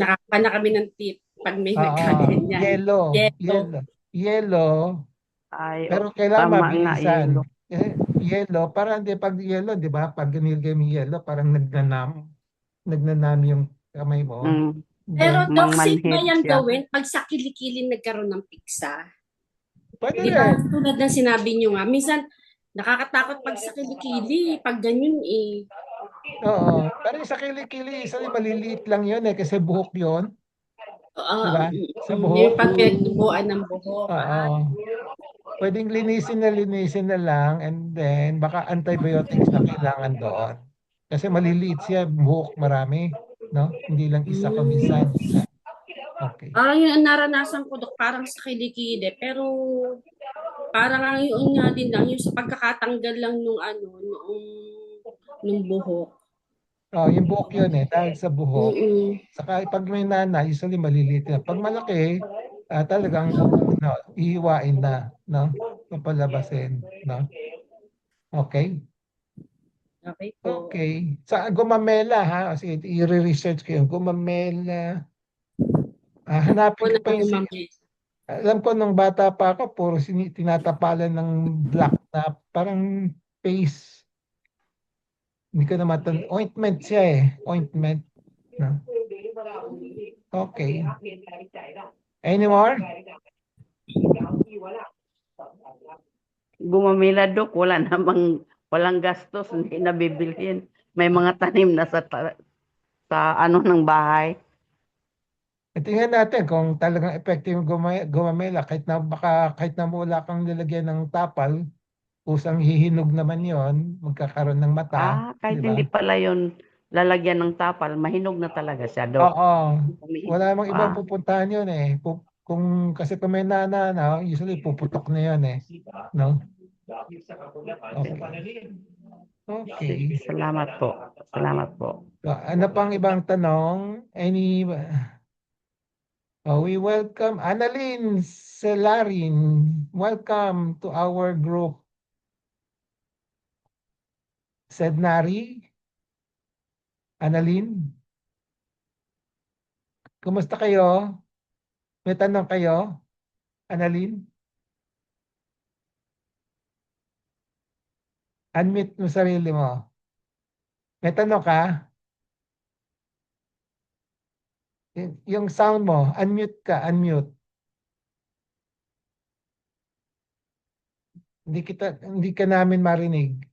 Nakakuha na kami ng tip pag may nagkaganyan. Yelo. Ay, Pero kailangan tama nga, mabilisan. yelo. Yelo, parang pag yelo, di ba? Pag ginilgay mo yelo, parang nagnanam yung kamay mo. Pero Then, Doc, safe ba mangmanhid yan siya. gawin pag sa kilikili nagkaroon ng piksa? pwede Di ba? rin. Tulad ng sinabi nyo nga, minsan nakakatakot pag sa kilikili, pag ganyan Oo. Pero yung sa kilikili, isa maliliit lang yun kasi buhok yun. Diba? Sa buhok. Yung pag pinagtubuan ng buhok. Oo. Pwedeng linisin na lang and then baka antibiotics na kailangan doon. Kasi maliliit siya, buhok marami. No? Hindi lang isa paminsan. Okay. Parang yung naranasan ko, Dok, parang sa kilikili, pero parang ang yun nga din lang, yung sa pagkakatanggal lang nung buhok. Yung buhok yun dahil sa buhok. Saka pag may nana, usually maliliit na. Pag malaki, talagang ihiwain na, no? Papalabasin, no? Okay? Okay po. Okay. Sa gumamela, ha? Sige, i-research ko yung gumamela. Hanapin ko pa yung alam ko nung bata pa ako, puro tinatapalan ng black na parang paste. Hindi ko na ointment siya ointment. No? Okay. Any more? Gumamila, Dok, walang gastos, hindi na bibilhin. May mga tanim na sa ng bahay. Tingnan natin kung talagang effective gumamela kahit na wala kang nilagyan ng tapal, kusang hihinog naman yon, magkakaroon ng mata, Kahit di hindi ba? pala yun lalagyan ng tapal, mahinog na talaga siya, Dok. Oo, wala Humihigop namang ibang pa. pupuntahan yun eh. Kasi kung may nana na, usually puputok na yun eh. No? Okay. Okay. Sige, salamat po. Salamat po. So, ano pang ibang tanong? We welcome Annalyn Selarin. Welcome to our group. Sednari, Annalyn, kumusta kayo? May tanong kayo, Annalyn? Unmute mo sarili mo. May tanong ka? Yung sound mo, unmute ka, unmute. Hindi ka namin marinig.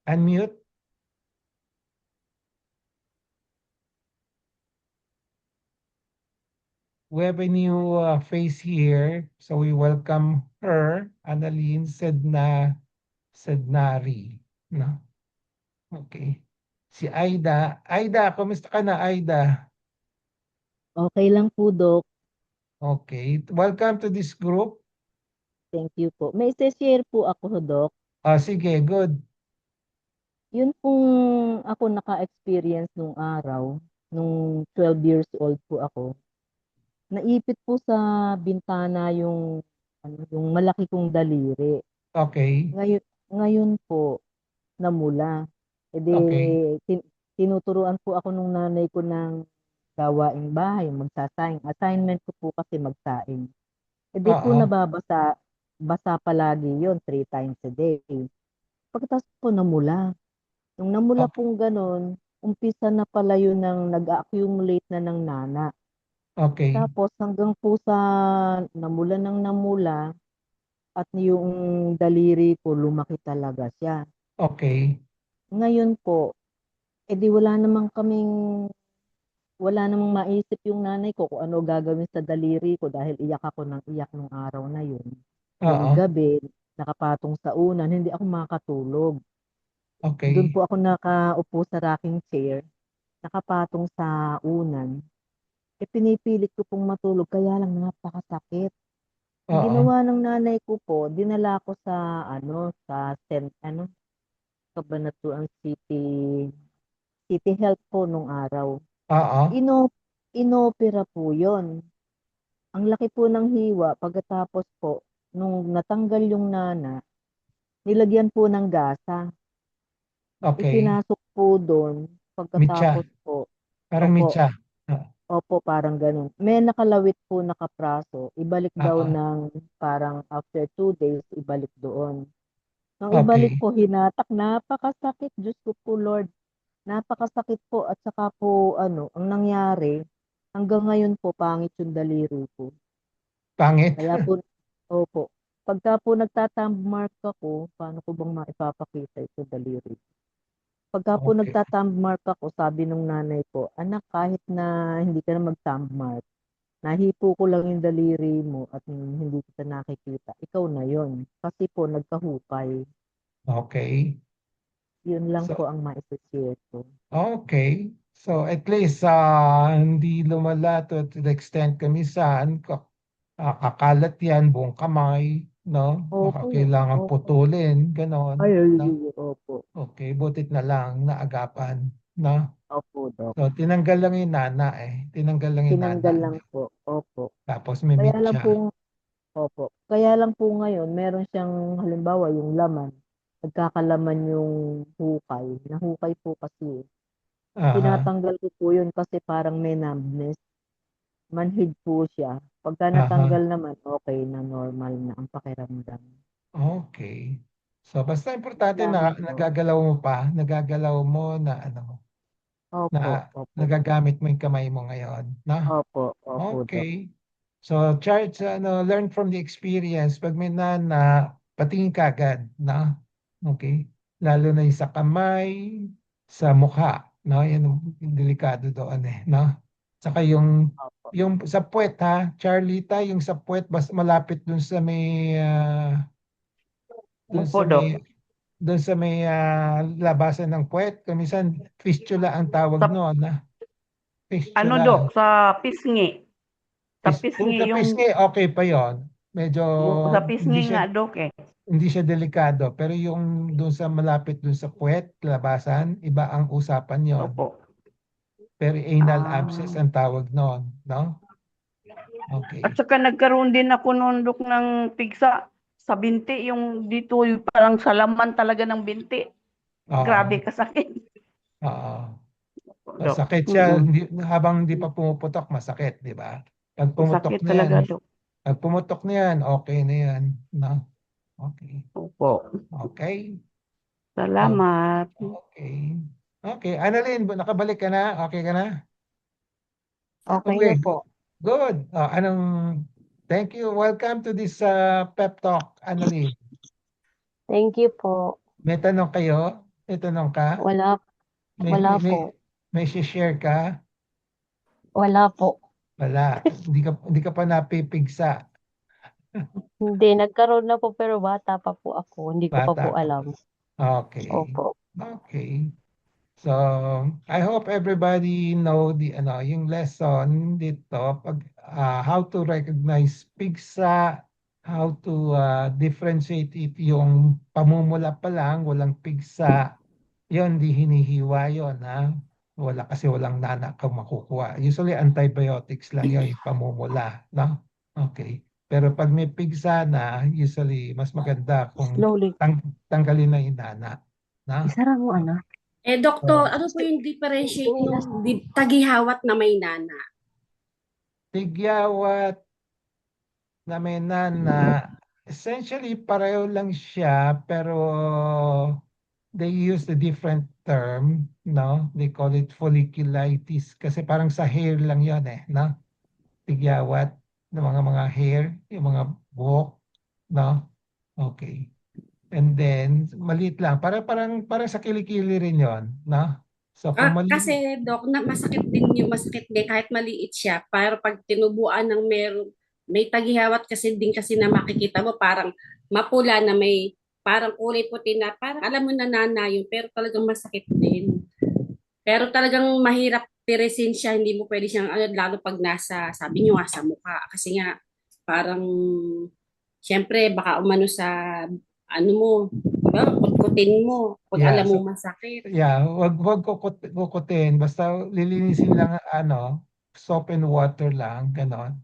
Unmute. We have a new face here, so we welcome her, Annalyn Sednari. No? Okay. Si Aida. Aida, kumusta ka na, Aida? Okay lang po, Doc. Okay. Welcome to this group. Thank you po. May share po ako, Doc. Sige, good. Yun pong ako naka-experience nung araw, nung 12 years old po ako. Naipit po sa bintana yung malaki kong daliri. Okay. Ngayon po, namula. E di, Okay. tinuturuan po ako nung nanay ko ng gawaing bahay, magsasaing. Assignment ko po kasi magsaing. E di po Oo. basa palagi yon 3 times a day. Pagkatapos po namula. Nung namula Okay. pong ganun, umpisa na pala yun ng nag-accumulate na ng nana. Okay. Tapos hanggang po sa namula at yung daliri ko lumaki talaga siya. Okay. Ngayon po, edi wala namang maisip yung nanay ko kung ano gagawin sa daliri ko dahil iyak ako ng iyak nung araw na yun. Yung Oo. gabi, nakapatong sa unan, hindi ako makatulog. Doon Okay. po ako nakaupo sa rocking chair, nakapatong sa unan. Pinipilit ko pong matulog, kaya lang napakasakit. Ang Oo. ginawa ng nanay ko po, dinala ko sa Cabanatuan City Health po nung araw. Oo. Inopera po yon. Ang laki po ng hiwa, pagkatapos po, nung natanggal yung nana, nilagyan po ng gasa. Okay. Ipinasok po doon, Mitya. pagkatapos po, Parang opo, mitya. Oo. opo, parang ganun. May nakalawit po nakapraso, ibalik daw Oo. ng parang after 2 days, ibalik doon. Nung ibalik Okay. po, hinatak, napakasakit, Diyos ko po Lord. Napakasakit po at saka po ang nangyari, hanggang ngayon po pangit yung daliri ko. Pangit. Kaya po, opo, pagka po nagtathumb mark ako, paano ko bang maipapakita ito daliri? Pagka po Okay. nagtathumb mark ako, sabi nung nanay ko, anak, kahit na hindi ka na mag-thumb mark, nahipo ko lang yung daliri mo at hindi kita nakikita, ikaw na yon. Kasi po nagkahukay. Okay. Yun lang So, po ang maisashare ko. okay. So, at least hindi lumala to the extent kamisan, kakalat yan, buong kamay, no? Baka Opo, kailangan opo. putulin, ganon, no? Opo. Okay, butit na lang naagapan, no? Opo, Dok. So, tinanggal lang yung nana eh. Tinanggal lang yung Tinanggal nana. lang po. Opo. Tapos may Kaya lang mitya. po, opo. Kaya lang po ngayon, meron siyang halimbawa yung laman. Nagkakalaman yung hukay. Nahukay po kasi. Aha, Tinatanggal ko po yun kasi parang may numbness. Manhid po siya. Pagka aha. natanggal naman, okay na, normal na ang pakiramdam. Okay. So, basta importante na Salamat po. nagagalaw mo na Opo, na opo. nagagamit mo yung kamay mo ngayon, no? Opo, opo, Dok. Okay. So, Charles, learn from the experience. Pag may nana, patingin ka agad, no? Okay? Lalo na yung sa kamay, sa mukha, no? Yan yung delikado doon no? Saka yung sa puwet, ha? Charlita, yung sa puwet, malapit dun sa may, dun Opo, sa Dok. may, dun sa may labasan ng puwet. Kumisan, fistula ang tawag Sa, noon, ano, Fistula. Dok, sa pisngi. Sa Kung sa pisngi pisngi, okay pa yon. Medyo sa hindi pisngi siya nga, Dok, eh. hindi siya delikado. Pero yung doon sa malapit doon sa puwet, labasan, iba ang usapan yon. Opo. Pero anal Ah. abscess ang tawag noon, no? Okay. At saka nagkaroon din ako noon, Dok, ng pigsa sa binti. Yung dito, yung parang sa laman talaga ng binti. Oo. Grabe kasakit. Oo. Dok. Masakit siya habang hindi pa pumuputok, masakit, di ba? Pag pumutok Masakit na yan, talaga, Dok. pag pumutok na yan, okay na yan, no? Okay. Opo. Okay. Salamat. Okay. Okay. Annalyn, nakabalik ka na? Okay ka na? Okay Okay. na po. Good. Thank you. Welcome to this pep talk, Annalyn. Thank you po. May tanong kayo? May tanong ka? Wala po. May share ka? Wala po. Wala. Hindi ka pa napipigsa. Hindi, nagkaroon na po pero bata pa po ako. Hindi ko pa Bata po ka. alam. Okay. Opo. Okay. So, I hope everybody know yung lesson dito how to recognize pigsa, how to differentiate it, yung pamumula pa lang, walang pigsa, yun, di hinihiwa yun, ha? Walang nana kang makukuha. Usually, antibiotics lang yun, yung pamumula, no? Okay. Pero pag may pigsa na, usually, mas maganda kung Slowly. tanggalin na yung nana. Na? Isara mo, ano? Doktor, ano po yung differentiate ng tagihawat na may nana? Tigyawat na may nana, essentially pareho lang siya, pero they use a different term, no? They call it folliculitis kasi parang sa hair lang yon no? Tigyawat ng mga hair, yung mga buhok, no? Okay. And then, maliit lang. Parang sa kilikili rin yon, no? So, kung Kasi, Dok, masakit din kahit maliit siya. Pero pag tinubuan ng may tagihawat kasi na makikita mo parang mapula na may parang kulay puti na parang alam mo na nana yun pero talagang masakit din. Pero talagang mahirap tiresin siya, hindi mo pwede siyang lalo pag sabi niyo nga sa mukha kasi nga parang syempre baka umano sa mo, diba? Kutkutin mo pag alam mo masakit. Yeah, wag kukutin. Basta lilinisin lang soap and water lang, ganon.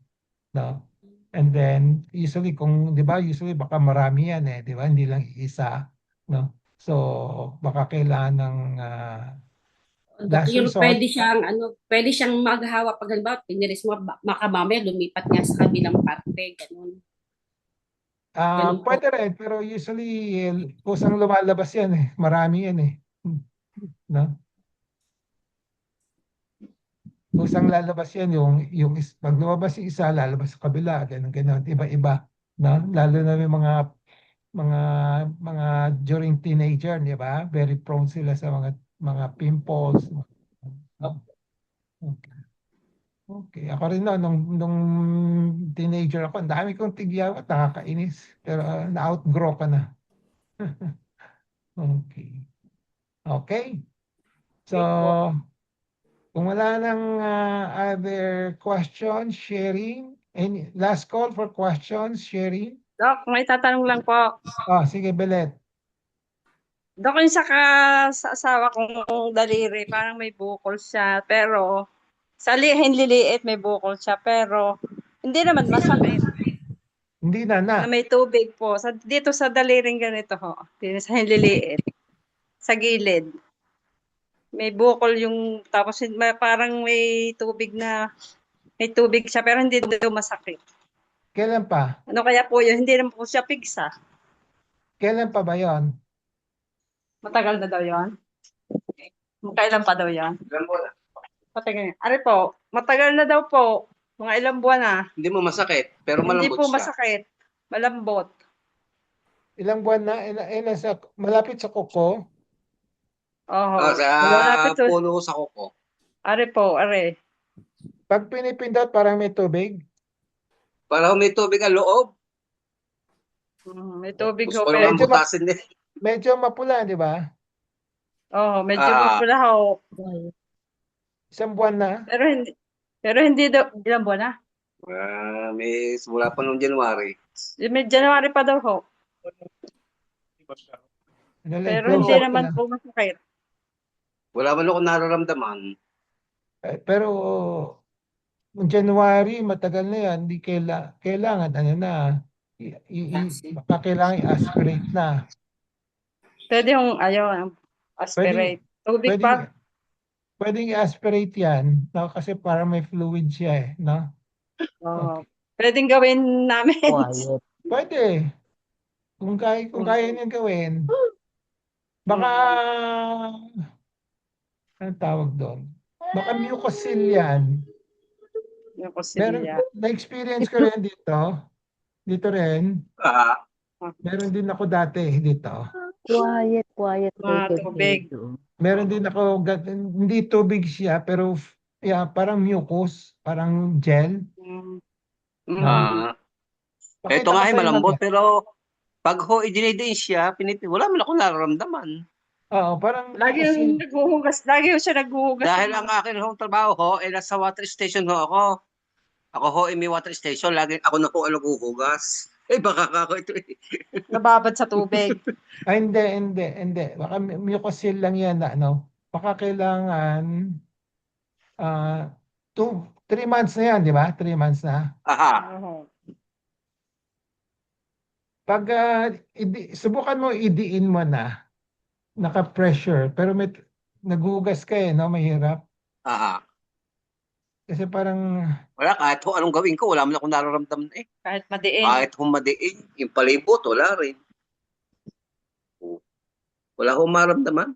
No? And then, usually usually baka marami yan di ba? Hindi lang isa, no? So, baka kailangan ng last Yung resort. pwede siyang maghawa pag halimbawa, tiniris mo, makamamaya lumipat niya sa kabilang parte, ganun. Pwede rin, pero usually, kusang lumalabas yan marami yan no? Kusang lalabas yan pag lumabas yung isa, lalabas sa kabila, ganun, iba-iba, no? Lalo na may mga during teenager, di ba? Very prone sila sa mga pimples. Okay. Okay. Ako rin nung teenager ako, ang dami kong tigyawat, nakakainis. Pero na-outgrow ka na. Okay. Okay. So, kung wala nang other questions, sharing, any last call for questions, sharing? Dok, may tatanong lang po. Sige, Belet. Dok, yung sa asawa kong daliri, parang may bukol siya, pero sa liliit may bukol siya, pero hindi naman masakit. Hindi na. Na may tubig po. Dito sa daliring ganito ho, dito sa liliit, sa gilid. May bukol tapos parang may tubig siya, pero hindi daw masakit. Kailan pa? Ano kaya po yun? Hindi naman po siya pigsa. Kailan pa ba yon? Matagal na daw yun? Kailan pa daw yan? Matagal na daw po. Mga ilang buwan na. Hindi mo masakit, pero Hindi malambot po siya. masakit. Malambot. Ilang buwan na, nasa, malapit sa kuko. Oo. Sa Malapit sa, puno sa kuko. are po, are. Pag pinipindot, parang may tubig. Para may tubig ang loob. May tubig ho. Gusto ko Pero, lang butasin din. Medyo mapula, di ba? medyo Ah. mapula ho. Isang buwan na. Pero hindi daw, ilang buwan na? May simula pa noong January. May January pa daw ho. Pero hindi naman po masakit. Wala man ako nararamdaman. Pero January, matagal na yan. Hindi kailangan, ano na, baka kailangan i-aspirate na. Pwede yung, ayun, aspirate. Tubig pa? Pwedeng i-aspirate yan, no? Kasi para may fluid siya eh, no? Oo. Pwedeng gawin namin. Quiet. Pwede. Kung kaya niya gawin. Baka, anong tawag doon? Baka mucocil yan. Yung kusilya. Na-experience ko rin dito. Dito rin. Meron din ako dati dito. Quiet. Mga tubig. Meron din ako, hindi tubig siya, pero parang mucus, parang gel. Ito nga ay malambot, pero pag ho idinidiin siya, wala man ako nararamdaman. Oo, parang Lagi yung naghuhugas. Lagi yung siya naghuhugas. Dahil ang akin hong trabaho ho, nasa water station ho ako. Ako ho, may water station. Lagi ako na po ang naghuhugas. Baka ako ito eh. Nababad sa tubig. Ay, hindi. Baka mucocil lang yan na, ano. Baka kailangan 3 months na yan, di ba? 3 months na. Pag subukan mo idiin mo na, naka-pressure, pero may naghuhugas ka eh, no? Mahirap. Kasi parang... Wala, kahit ho anong gawin ko, wala man akong nararamdaman eh. Kahit madiin. Kahit ho madiin, yung palibot, wala rin. Wala akong maramdaman.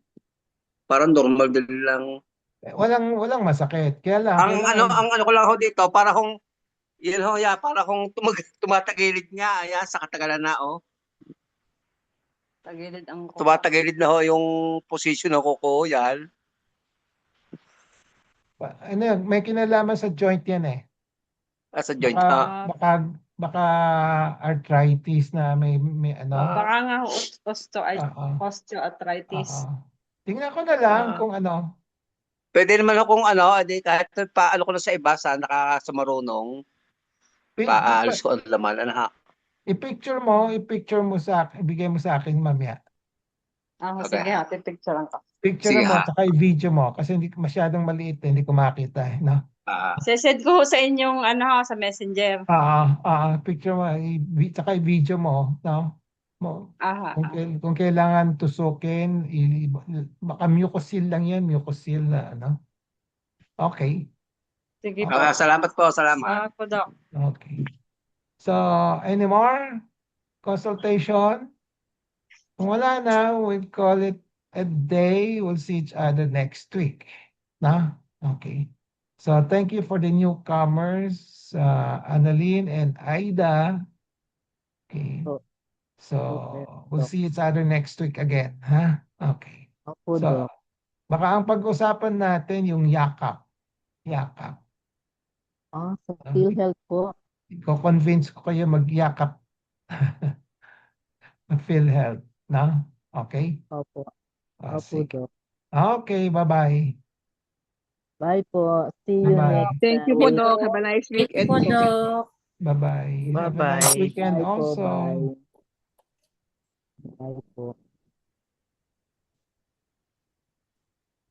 Parang normal din lang. Walang masakit. Kaya lang... Ang ano ko lang ho dito, para kung yun ho, para kung tumatagilid nga, sa katagalan na oh. Tagilid ang kuko. Tumatagilid na ho yung position ng kuko, yan. May kinalaman sa joint yan eh. Sa joint. Baka arthritis na may ano. Baka nga osteoarthritis. Tingnan ko na lang kung ano. Pwede naman akong kahit paano ko na sa iba sa nakakasamarunong. Paalis ko ang laman. I-picture mo sa akin, ibigay mo sa akin mamaya. Sige, picture ka. Picture mo, saka i-video mo kasi hindi masyadong maliit, hindi ko makita, no? Sesend ko sa inyong sa Messenger. Picture mo, saka i-video mo, no? Kung kailangan tusukin, baka mucocil lang yan, mucocil na, ano? Okay. Sige po. Salamat po, salamat. Salamat po, Doc. Okay. So, any more consultation? Kung wala na, we'll call it a day. We'll see each other next week. Na? Okay. So, thank you for the newcomers, Annalyn and Aida. Okay. So, we'll see each other next week again. Ha? Okay. So, baka ang pag-usapan natin yung yakap. Yakap. Sa PhilHealth po. Ko-convince ko kayo mag-yakap. Mag-PhilHealth. No? Okay? Opo. Sige. Okay, bye-bye. Bye po. See you next time. Thank you po, Doc. Have a nice weekend po. Bye-bye. Have a nice weekend also. Bye po.